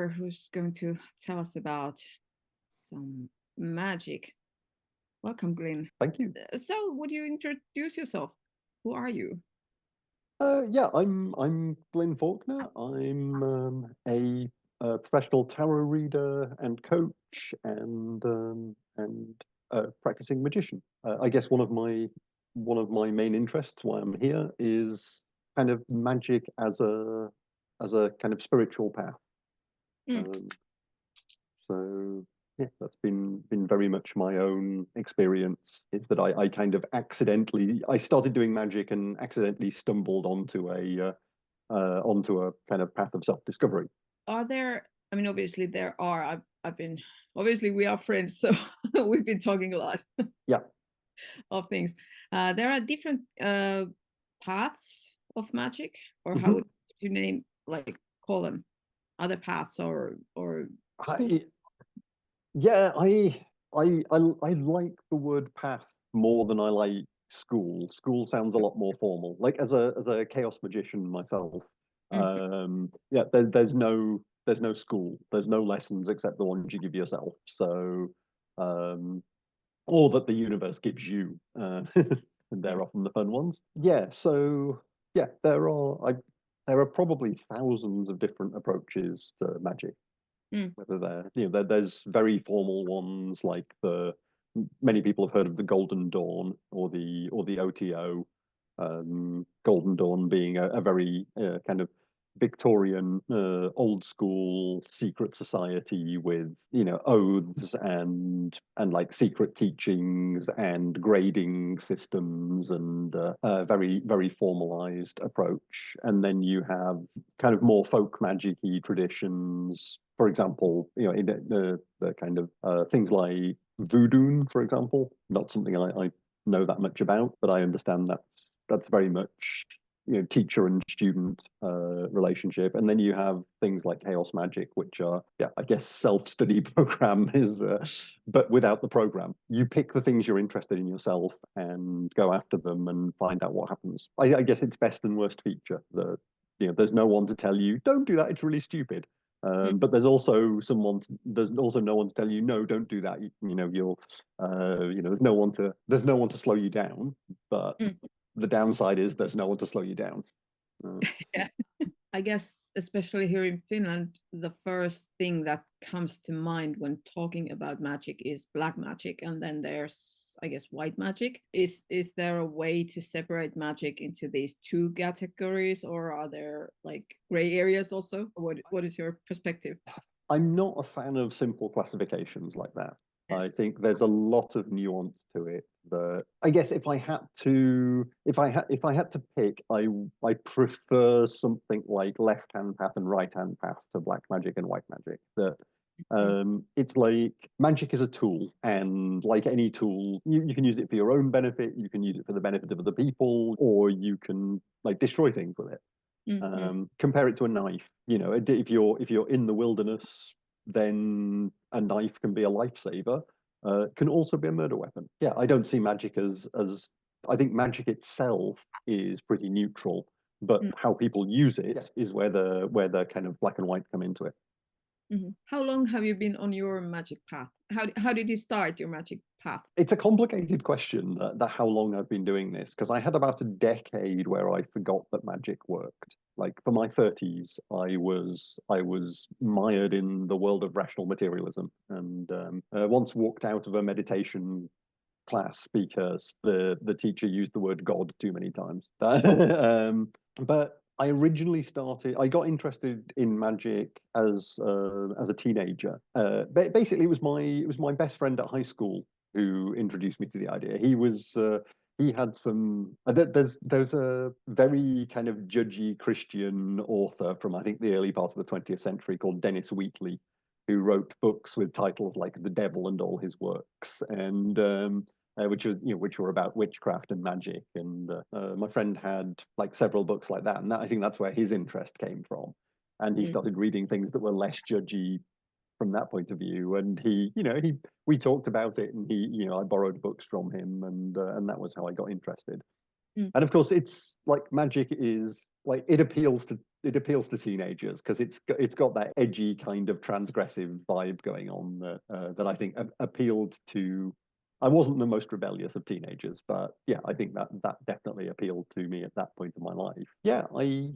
here who's going to tell us about some magic. Welcome, Glyn. Thank you. So, would you introduce yourself? Who are you? Yeah, I'm Glyn Faulkner. I'm a professional tarot reader and coach and practicing magician. I guess one of my main interests, why I'm here, is kind of magic as a kind of spiritual path. Mm. Um, so yeah, that's been very much my own experience. Is that I kind of I started doing magic and accidentally stumbled onto a kind of path of self-discovery. Are there? I mean, obviously there are. I've been. Obviously, we are friends, so we've been talking a lot Yeah. of things. There are different paths of magic, or how Mhm. would you call them? Other paths or school? I, yeah, I like the word path more than I like school. School sounds a lot more formal. Like as a chaos magician myself, Mm. yeah, there's no school, there's no lessons except the ones you give yourself. So, um, or that the universe gives you, and Mm. they're often the fun ones. Yeah, so yeah, there are probably thousands of different approaches to magic. Mm. Whether there's very formal ones like the many people have heard of the Golden Dawn or the OTO. Golden Dawn being a very kind of Victorian, old school secret society with oaths and like secret teachings and grading systems and a very very formalized approach. And then you have kind of more folk magic-y traditions. For example, in the kind of things like voodoo, for example, not something I know that much about, but I understand that's very much teacher and student relationship. And then you have things like chaos magic, which are, yeah, I guess self-study program is but without the program. You pick the things you're interested in yourself and go after them and find out what happens. I guess it's best and worst feature that there's no one to tell you don't do that, it's really stupid. Mm. But there's also no one to tell you no, don't do that. You'll there's no one to slow you down. But Mm. the downside is there's no one to slow you down. Yeah. I guess, especially here in Finland, the first thing that comes to mind when talking about magic is black magic, and then there's, I guess, white magic. Is there a way to separate magic into these two categories, or are there like gray areas also? What is your perspective? I'm not a fan of simple classifications like that. I think there's a lot of nuance to it. That I guess if I had to pick, I prefer something like left hand path and right hand path to black magic and white magic. That Mm. it's like magic is a tool, and like any tool, you can use it for your own benefit, you can use it for the benefit of other people, or you can like destroy things with it. Mm. Compare it to a knife. If you're in the wilderness, then a knife can be a lifesaver. Can also be a murder weapon. Yeah, I don't see magic as I think magic itself is pretty neutral, but Mm. how people use it is where the kind of black and white come into it. How long have you been on your magic path? How did you start your magic path? It's a complicated question, that how long I've been doing this, because I had about a decade where I forgot that magic worked. Like for my 30s, I was mired in the world of rational materialism, and once walked out of a meditation class because the teacher used the word God too many times. But I got interested in magic as a teenager. Basically, it was my best friend at high school who introduced me to the idea. He had some. There's a very kind of judgy Christian author from I think the early part of the 20th century called Dennis Wheatley, who wrote books with titles like The Devil and All His Works, and which were about witchcraft and magic. And my friend had like several books like that, and I think that's where his interest came from. And he Mm. started reading things that were less judgy from that point of view. And we talked about it, and I borrowed books from him, and that was how I got interested. And of course, it's like magic is like it appeals to teenagers because it's got that edgy kind of transgressive vibe going on that I think appealed to. I wasn't the most rebellious of teenagers, but yeah, I think that definitely appealed to me at that point in my life. Yeah, I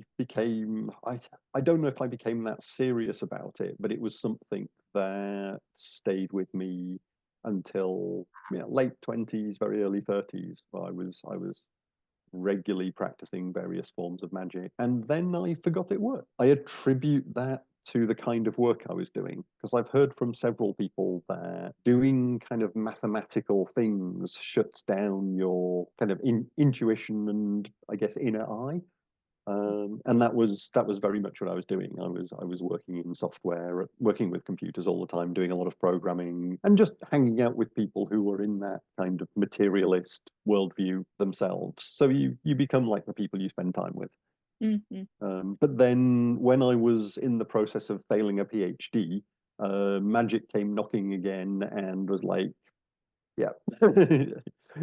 don't know if I became that serious about it, but it was something that stayed with me until late 20s, very early 30s. I was regularly practicing various forms of magic, and then I forgot it worked. I attribute that to the kind of work I was doing, because I've heard from several people that doing kind of mathematical things shuts down your kind of intuition and I guess inner eye. And that was very much what I was doing. I was working in software, working with computers all the time, doing a lot of programming, and just hanging out with people who were in that kind of materialist worldview themselves. So you become like the people you spend time with. But then when I was in the process of failing a PhD, magic came knocking again and was like, yeah,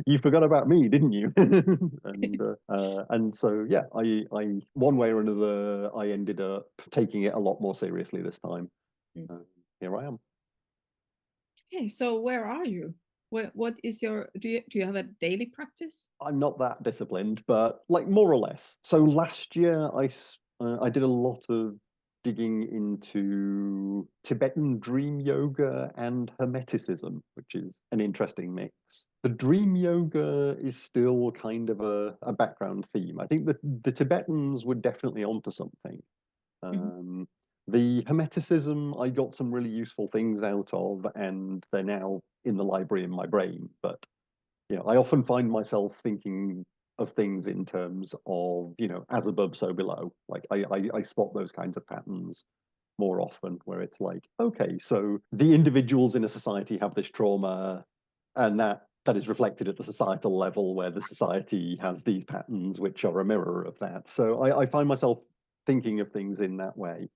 you forgot about me, didn't you? And so yeah, I one way or another, I ended up taking it a lot more seriously this time. Here I am. Okay, so where are you? What is your do you have a daily practice? I'm not that disciplined, but like more or less. So last year I did a lot of digging into Tibetan dream yoga and Hermeticism, which is an interesting mix. The dream yoga is still kind of a background theme. I think that the Tibetans were definitely onto something. The Hermeticism, I got some really useful things out of, and they're now in the library in my brain. But I often find myself thinking of things in terms of, as above, so below. Like I spot those kinds of patterns more often where it's like, okay, so the individuals in a society have this trauma, and that is reflected at the societal level where the society has these patterns which are a mirror of that. So I find myself thinking of things in that way.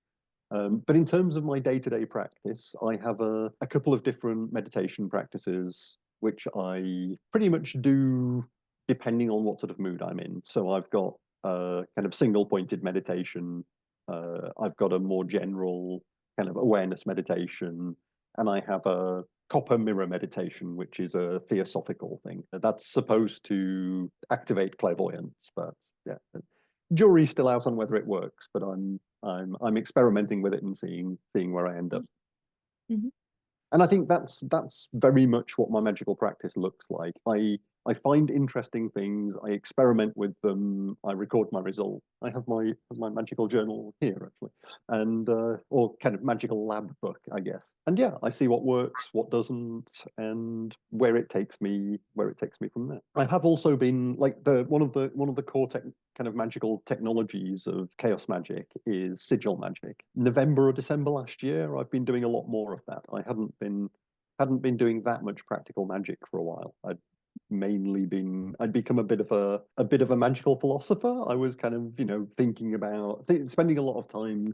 But in terms of my day-to-day practice, I have a couple of different meditation practices, which I pretty much do depending on what sort of mood I'm in. So I've got a kind of single-pointed meditation. I've got a more general kind of awareness meditation, and I have a copper mirror meditation, which is a theosophical thing. That's supposed to activate clairvoyance, but yeah, jury's still out on whether it works, but I'm experimenting with it and seeing where I end up. And I think that's very much what my magical practice looks like. I find interesting things, I experiment with them, I record my result. I have my magical journal here actually, and or kind of magical lab book, I guess. And yeah, I see what works, what doesn't, and where it takes me from there. I have also been like one of the core kind of magical technologies of chaos magic is sigil magic. November or December last year, I've been doing a lot more of that. I hadn't been doing that much practical magic for a while. I'd become a bit of a magical philosopher. I was kind of thinking about spending a lot of time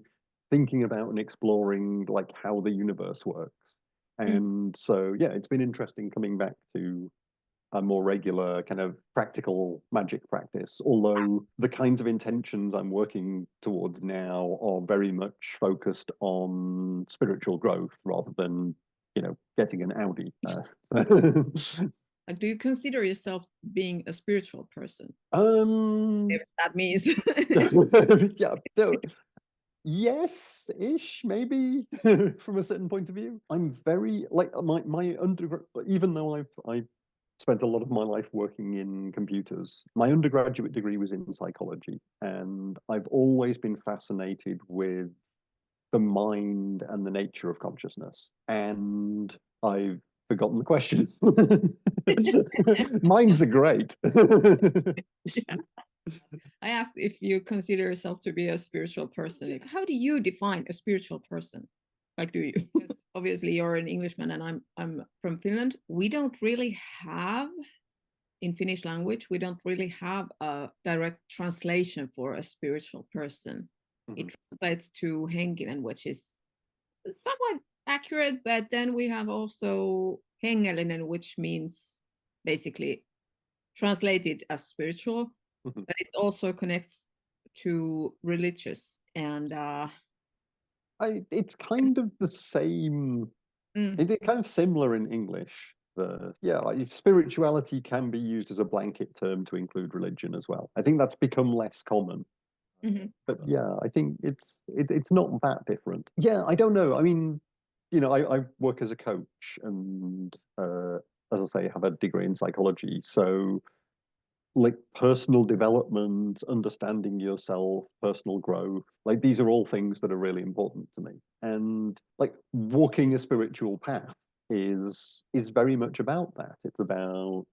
thinking about and exploring like how the universe works. And so yeah, it's been interesting coming back to a more regular kind of practical magic practice, although the kinds of intentions I'm working towards now are very much focused on spiritual growth rather than getting an Audi. Like, do you consider yourself being a spiritual person? If that means. Yeah, yes-ish, maybe from a certain point of view. I'm very like my undergrad, even though I've spent a lot of my life working in computers. My undergraduate degree was in psychology, and I've always been fascinated with the mind and the nature of consciousness. And I've forgotten the question. Minds are great. Yeah. I asked if you consider yourself to be a spiritual person. How do you define a spiritual person? Like, do you? Because obviously you're an Englishman and I'm from Finland. We don't really have in Finnish language, we don't really have a direct translation for a spiritual person. It translates to henkinen, which is somewhat accurate, but then we have also hengellinen, which means basically translated as spiritual. but it also connects to religious and It's kind of the same. It's kind of similar in English. Spirituality can be used as a blanket term to include religion as well. I think that's become less common. But yeah, I think it's not that different. Yeah, I don't know. I mean, I work as a coach and as I say, have a degree in psychology. So like personal development, understanding yourself, personal growth, like these are all things that are really important to me. And like walking a spiritual path is very much about that. It's about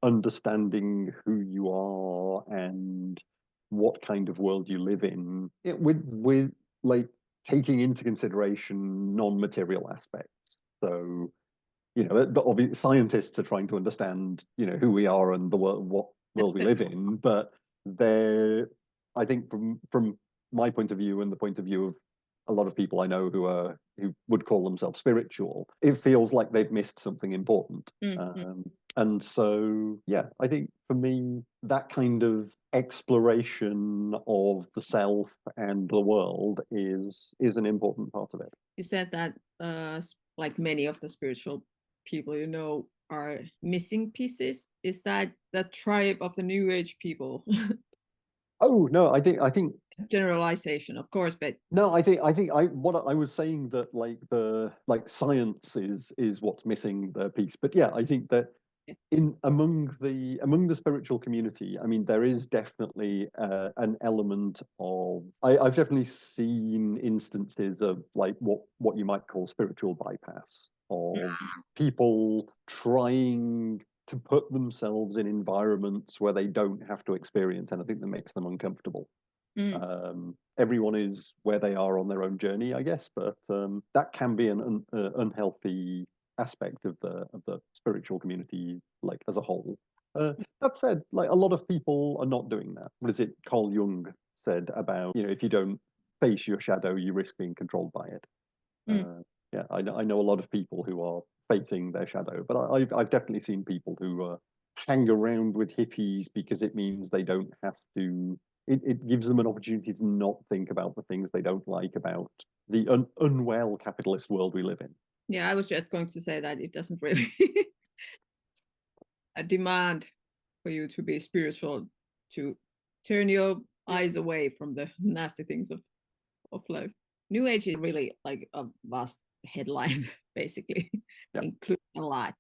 understanding who you are and what kind of world you live in, with like taking into consideration non-material aspects. So but obviously scientists are trying to understand, who we are and the world, what world we live in. But they're, I think, from my point of view and the point of view of a lot of people I know who would call themselves spiritual, it feels like they've missed something important. And so, yeah, I think for me, that kind of exploration of the self and the world is an important part of it. You said that like many of the spiritual people are missing pieces. Is that the tribe of the New Age people? Oh no, I think Generalization, of course, but no, I what I was saying that like science is what's missing the piece. But yeah, I think that in among the spiritual community, I mean, there is definitely an element of I've definitely seen instances of like what you might call spiritual bypass of people trying to put themselves in environments where they don't have to experience anything that makes them uncomfortable. Everyone is where they are on their own journey, I guess, but that can be an unhealthy aspect of the spiritual community, like as a whole. That said, like a lot of people are not doing that. What is it Carl Jung said about, if you don't face your shadow, you risk being controlled by it. Yeah, I know a lot of people who are facing their shadow, but I've definitely seen people who hang around with hippies because it means they don't have to. It gives them an opportunity to not think about the things they don't like about the unwell capitalist world we live in. Yeah, I was just going to say that it doesn't really a demand for you to be spiritual, to turn your eyes away from the nasty things of life. New Age is really like a vast headline, basically, including a lot.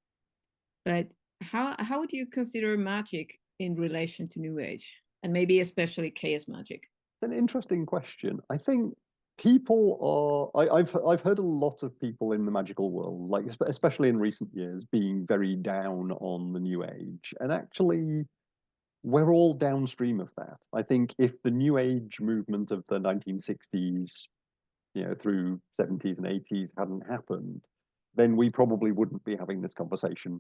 But how would you consider magic in relation to New Age, and maybe especially chaos magic? It's an interesting question. I think people I've heard a lot of people in the magical world, like especially in recent years, being very down on the New Age, and actually we're all downstream of that. I think if the New Age movement of the 1960s, through 70s and 80s hadn't happened, then we probably wouldn't be having this conversation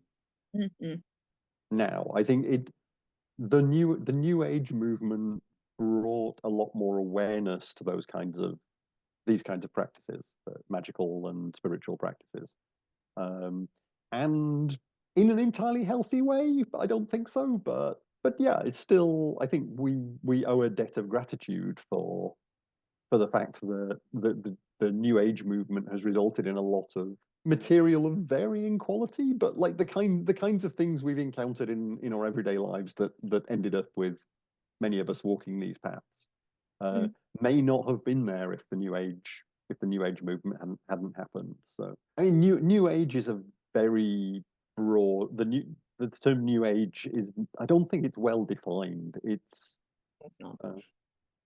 now. I think the New Age movement brought a lot more awareness to these kinds of practices, magical and spiritual practices, and in an entirely healthy way. I don't think so, but yeah, it's still. I think we owe a debt of gratitude for the fact that the New Age movement has resulted in a lot of material of varying quality, but like the kinds of things we've encountered in our everyday lives that ended up with many of us walking these paths may not have been there if the New Age movement hadn't happened. So I mean, New Age is a very broad. The term New Age is, I don't think it's well defined.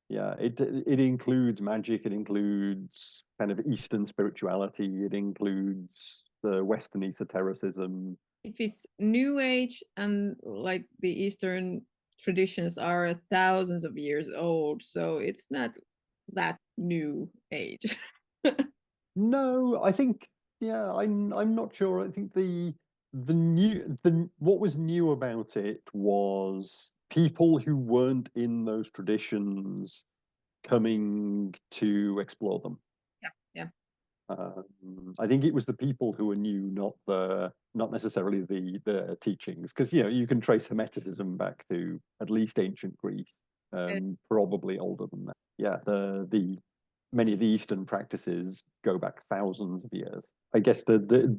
Yeah, it includes magic. It includes kind of Eastern spirituality. It includes the Western esotericism. If it's New Age and like the Eastern traditions are thousands of years old, so it's not that New Age. No, I think yeah, I'm not sure. I think the what was new about it was people who weren't in those traditions coming to explore them. Yeah, yeah. I think it was the people who were new, not necessarily the teachings, because you can trace Hermeticism back to at least ancient Greece, probably older than that. Yeah, the many of the Eastern practices go back thousands of years. I guess the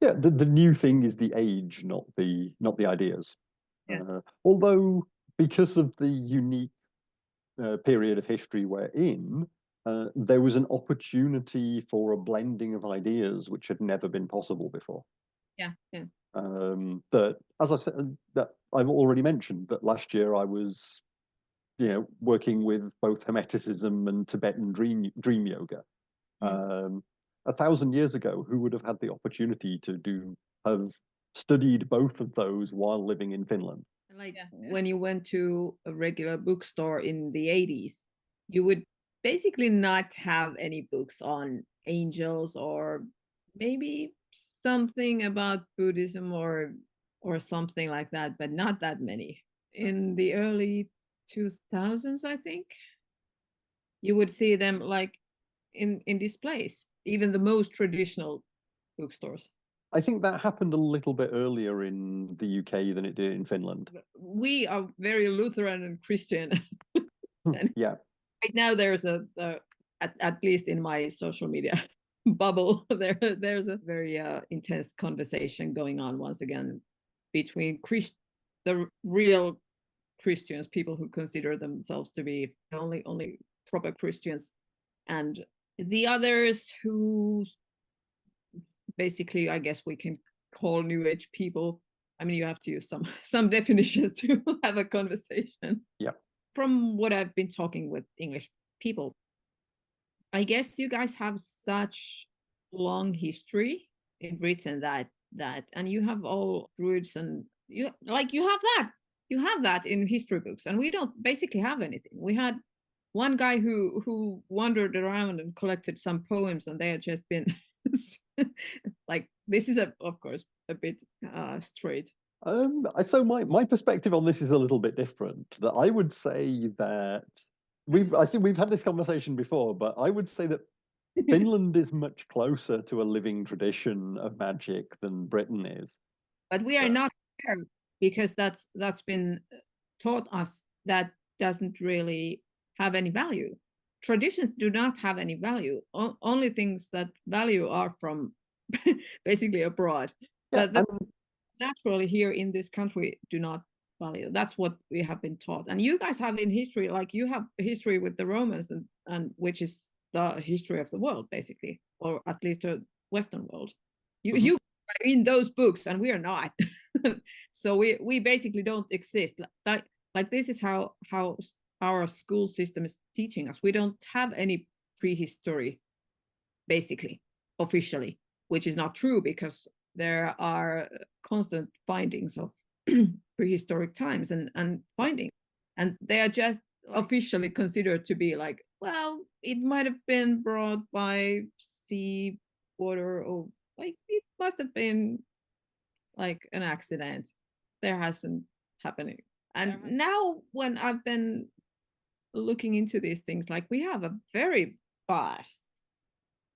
new thing is the age, not the ideas. Although because of the unique period of history we're in, there was an opportunity for a blending of ideas which had never been possible before. Yeah. That, as I said, that I've already mentioned, that last year I was, working with both Hermeticism and Tibetan dream yoga. 1,000 years ago, who would have had the opportunity to have studied both of those while living in Finland? Like when you went to a regular bookstore in the 80s, you would basically not have any books on angels, or maybe something about Buddhism or something like that, but not that many. In the early 2000s, I think, you would see them like in displays, even the most traditional bookstores. I think that happened a little bit earlier in the UK than it did in Finland. We are very Lutheran and Christian. And yeah. right now there's at least in my social media bubble, there's a very intense conversation going on once again between the real Christians, people who consider themselves to be only proper Christians, and the others who basically, I guess we can call New Age people. I mean, you have to use some definitions to have a conversation. Yeah. From what I've been talking with English people, I guess you guys have such long history in Britain that and you have all roots, and you have that in history books, and we don't basically have anything. We had one guy who wandered around and collected some poems, and they had just been like, this is of course a bit straight. So my perspective on this is a little bit different. That I would say that I think we've had this conversation before, but I would say that Finland is much closer to a living tradition of magic than Britain is. But we are not there, because that's been taught us that doesn't really have any value. Traditions do not have any value. Only things that value are from basically abroad. Yeah, but naturally here in this country do not value. That's what we have been taught. And you guys have in history, like you have history with the Romans, and which is the history of the world basically, or at least the Western world. You are in those books and we are not. So we basically don't exist. Like this is how our school system is teaching us. We don't have any prehistory basically officially, which is not true, because there are constant findings of prehistoric times and findings, and they are just officially considered to be like, well, it might have been brought by sea water, or like it must have been like an accident. There hasn't happening. And now when I've been looking into these things, like we have a very vast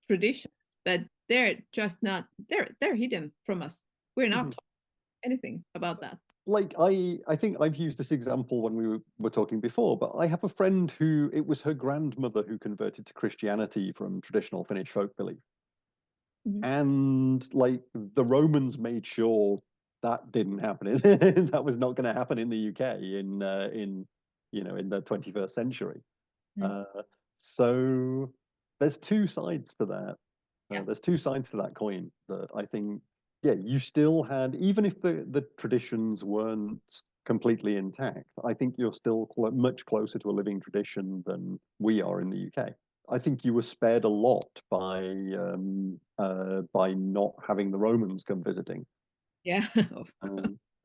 traditions, but they're just not, they're hidden from us. We're not taught anything about that. Like I think I've used this example when we were talking before, but I have a friend who it was her grandmother who converted to Christianity from traditional Finnish folk belief. And like the Romans made sure that didn't happen. That was not going to happen in the UK in the 21st century. So there's two sides to that. There's two sides to that coin that I think, yeah, you still had, even if the traditions weren't completely intact, I think you're still much closer to a living tradition than we are in the UK. I think you were spared a lot by not having the Romans come visiting. Yeah.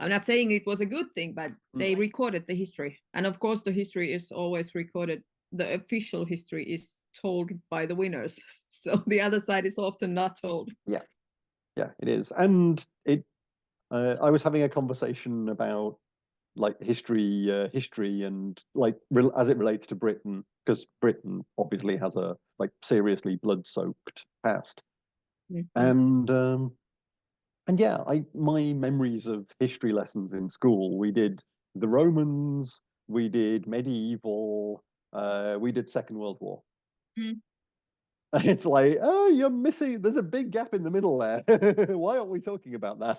I'm not saying it was a good thing, but they recorded the history. And of course, the history is always recorded. The official history is told by the winners. So the other side is often not told. Yeah, it is. And I was having a conversation about, like history and like as it relates to Britain, because Britain obviously has a like seriously blood-soaked past. Mhm. And yeah, my memories of history lessons in school, we did the Romans, we did medieval, we did Second World War. Mm. It's like, oh, you're missing. There's a big gap in the middle there. Why aren't we talking about that?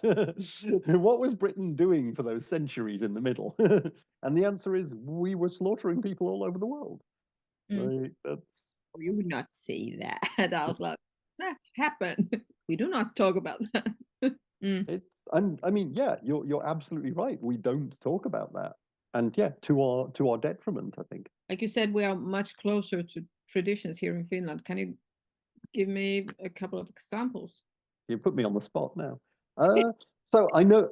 What was Britain doing for those centuries in the middle? And the answer is we were slaughtering people all over the world. Mm. Like, that's You would not say that out loud. That happened. We do not talk about that. Mm. it. And I mean, yeah, you're absolutely right. We don't talk about that, and yeah, to our detriment, I think. Like you said, we are much closer to traditions here in Finland. Can you give me a couple of examples? You put me on the spot now. Uh, so I know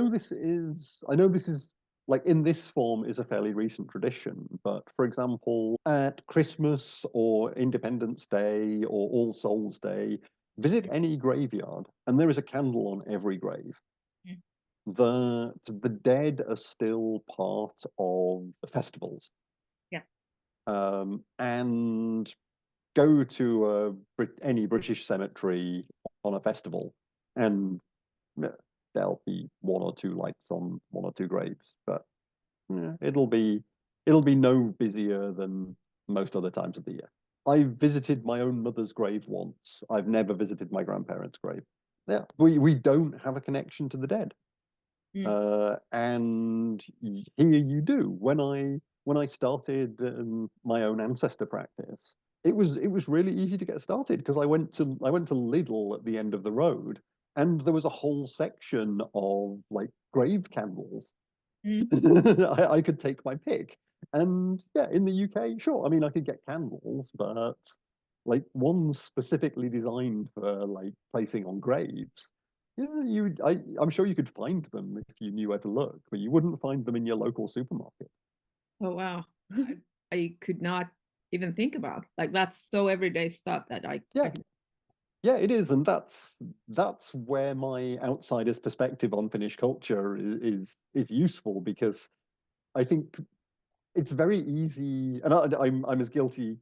this is like in this form is a fairly recent tradition, but for example, at Christmas or Independence Day or All Souls Day, visit any graveyard, and there is a candle on every grave. Mm. The dead are still part of the festivals, Yeah. and go to any British cemetery on a festival, and yeah, there'll be one or two lights on one or two graves, but yeah, it'll be no busier than most other times of the year. I visited my own mother's grave once. I've never visited my grandparents' grave. Yeah, we don't have a connection to the dead. Mm. And here you do. When I started my own ancestor practice, it was really easy to get started because I went to Lidl at the end of the road, and there was a whole section of like grave candles. Mm. I could take my pick, and yeah, in the UK, sure. I mean, I could get candles, but like ones specifically designed for like placing on graves. Yeah, I'm sure you could find them if you knew where to look, but you wouldn't find them in your local supermarket. Oh wow. I could not even think about. Like that's so everyday stuff that I Yeah, could. yeah, it is, and that's where my outsider's perspective on Finnish culture is useful because I think it's very easy, and I'm as guilty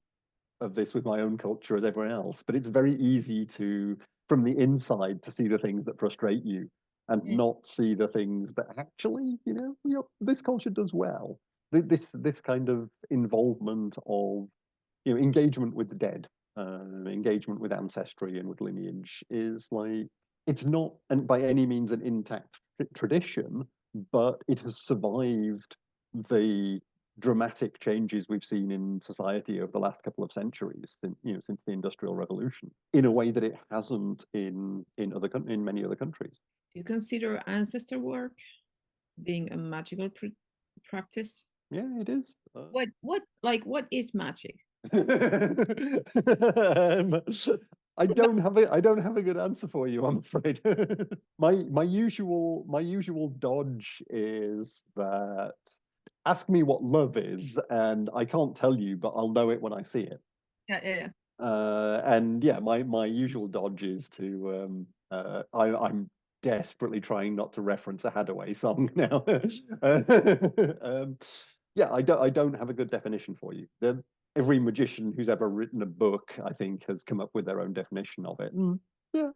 of this with my own culture as everyone else, but it's very easy to, from the inside, to see the things that frustrate you and Mm. not see the things that actually, this culture does well. This kind of involvement of, engagement with the dead, engagement with ancestry and with lineage is like, it's not and by any means an intact tradition, but it has survived the dramatic changes we've seen in society over the last couple of centuries, since the Industrial Revolution, in a way that it hasn't in many other countries. Do you consider ancestor work being a magical practice? Yeah, it is. What is magic? Um, I don't have a good answer for you, I'm afraid. My usual dodge is that ask me what love is, and I can't tell you, but I'll know it when I see it. Yeah, yeah, yeah. And yeah, my usual dodge is I'm desperately trying not to reference a Hadaway song now. um, yeah, I don't have a good definition for you. Every magician who's ever written a book, I think, has come up with their own definition of it. Yeah,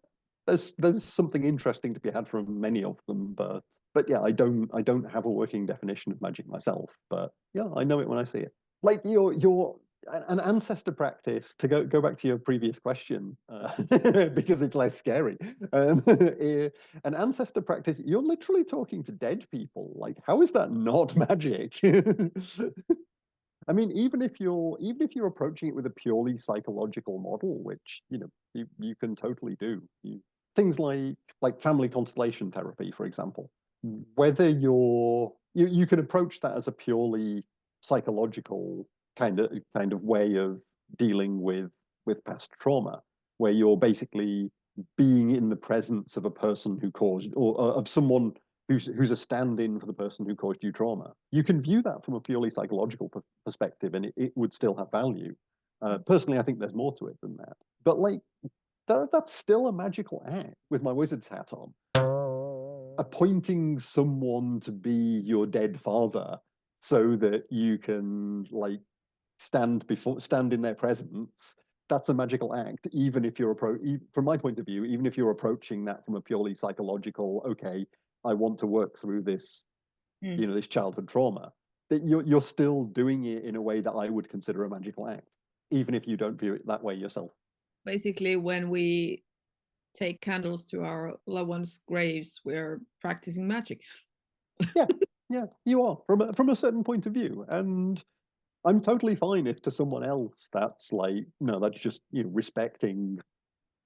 there's something interesting to be had from many of them, but yeah, I don't have a working definition of magic myself. But yeah, I know it when I see it. Like your an ancestor practice, to go back to your previous question, because it's less scary. An ancestor practice, you're literally talking to dead people. Like, how is that not magic? I mean, even if you're approaching it with a purely psychological model, which you can totally do. Things like family constellation therapy, for example. Whether you can approach that as a purely psychological kind of way of dealing with past trauma, where you're basically being in the presence of a person who caused, or of someone who's a stand-in for the person who caused you trauma. You can view that from a purely psychological perspective, and it would still have value. Personally, I think there's more to it than that. But like that's still a magical act with my wizard's hat on. appointing someone to be your dead father so that you can like stand in their presence, that's a magical act, even if you're from my point of view, even if you're approaching that from a purely psychological, okay, I want to work through this, this childhood trauma, that you're still doing it in a way that I would consider a magical act, even if you don't view it that way yourself. Basically, when we take candles to our loved ones' graves, we're practicing magic. Yeah, you are from a certain point of view, and I'm totally fine if to someone else that's like, no, that's just respecting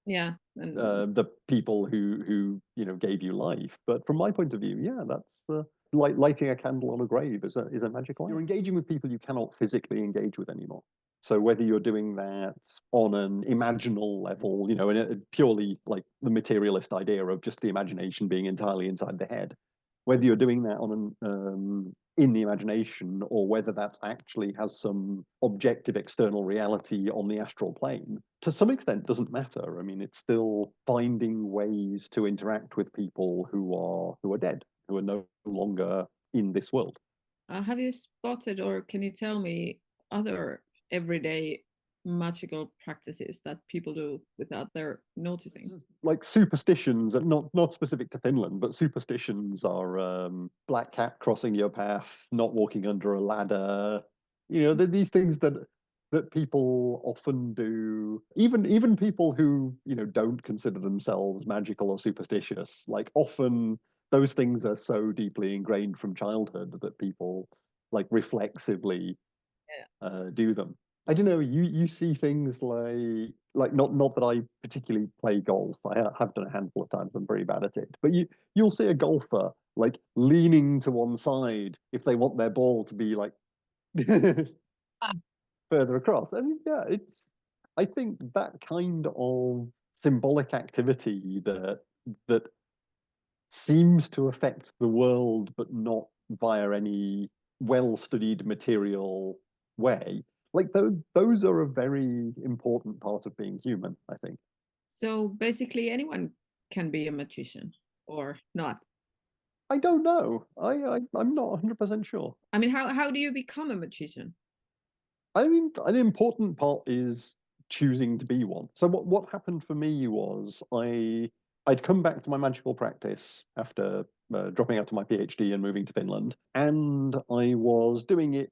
the people who gave you life. But from my point of view, yeah, that's like lighting a candle on a grave is a magical act. You're engaging with people you cannot physically engage with anymore. So whether you're doing that on an imaginal level, in a purely like the materialist idea of just the imagination being entirely inside the head, whether you're doing that on an in the imagination, or whether that actually has some objective external reality on the astral plane, to some extent doesn't matter. I mean, it's still finding ways to interact with people who are dead, who are no longer in this world. Have you spotted, or can you tell me, other everyday magical practices that people do without their noticing? Like superstitions, not specific to Finland, but superstitions are black cat crossing your path, not walking under a ladder. These things that people often do. Even people who don't consider themselves magical or superstitious, like often those things are so deeply ingrained from childhood that people like reflexively do them. I don't know. You see things like not that I particularly play golf. I have done a handful of times. I'm pretty bad at it. But you'll see a golfer like leaning to one side if they want their ball to be like further across. I mean, yeah, I think that kind of symbolic activity that seems to affect the world, but not via any well-studied material way. Like those are a very important part of being human, I think. So basically, anyone can be a magician or not. I don't know. I'm not 100% sure. I mean, how do you become a magician? I mean, an important part is choosing to be one. So what happened for me was I'd come back to my magical practice after dropping out of my PhD and moving to Finland, and I was doing it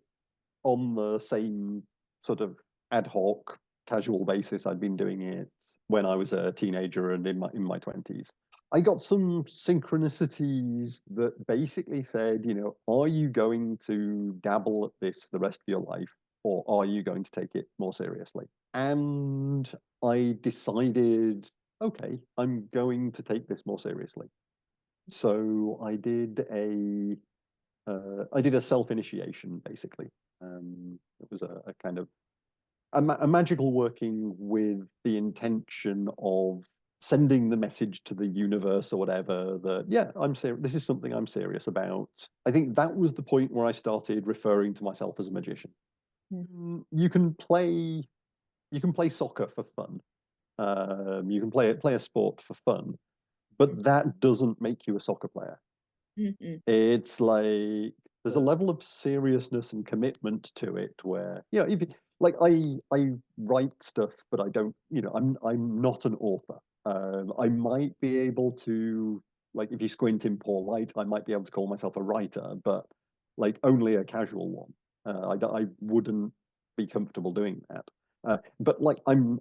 on the same sort of ad hoc, casual basis I'd been doing it when I was a teenager and in my 20s. I got some synchronicities that basically said, are you going to dabble at this for the rest of your life, or are you going to take it more seriously? And I decided, okay, I'm going to take this more seriously. So I did a self-initiation basically. It was a kind of a magical working with the intention of sending the message to the universe or whatever that, yeah, I'm serious. This is something I'm serious about. I think that was the point where I started referring to myself as a magician. You can play soccer for fun. You can play a sport for fun, but that doesn't make you a soccer player. It's like there's a level of seriousness and commitment to it where, if like I write stuff, but I don't, I'm not an author. I might be able to, like, if you squint in poor light, I might be able to call myself a writer, but like only a casual one. I wouldn't be comfortable doing that. But like I'm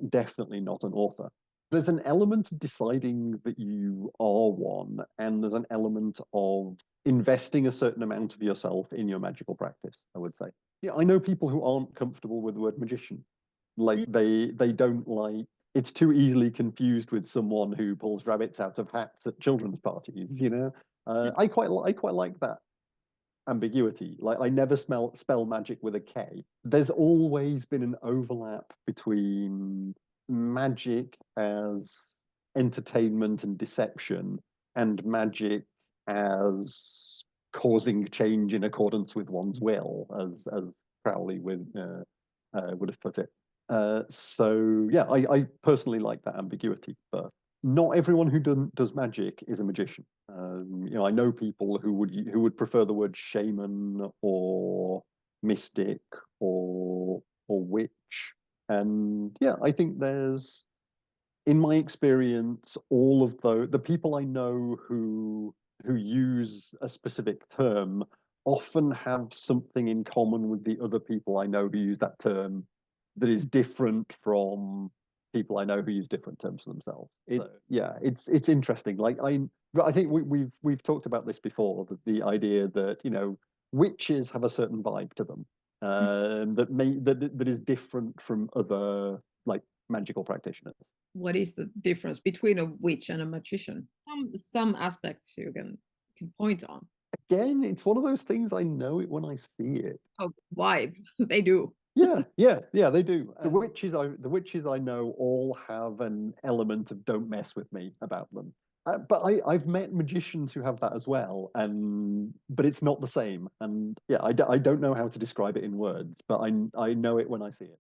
definitely not an author. There's an element of deciding that you are one, and there's an element of investing a certain amount of yourself in your magical practice, I would say. Yeah, I know people who aren't comfortable with the word magician. Like they don't like, it's too easily confused with someone who pulls rabbits out of hats at children's parties. I quite like that ambiguity. Like I never spell magic with a K. There's always been an overlap between magic as entertainment and deception and magic as causing change in accordance with one's will, as Crowley would have put it. So yeah, I personally like that ambiguity, but not everyone who does magic is a magician. I know people who would prefer the word shaman or mystic or witch, and yeah, I think there's, in my experience, all of the people I know who use a specific term often have something in common with the other people I know who use that term that is different from people I know who use different terms for themselves. Yeah, it's interesting. But I think we've talked about this before. The idea that witches have a certain vibe to them, that is different from other like magical practitioners. What is the difference between a witch and a magician? Some aspects you can point on. Again, it's one of those things, I know it when I see it. Oh, vibe. They do. Yeah, they do. The witches I know all have an element of "don't mess with me" about them. But I've met magicians who have that as well, but it's not the same. And yeah, I don't know how to describe it in words, but I know it when I see it.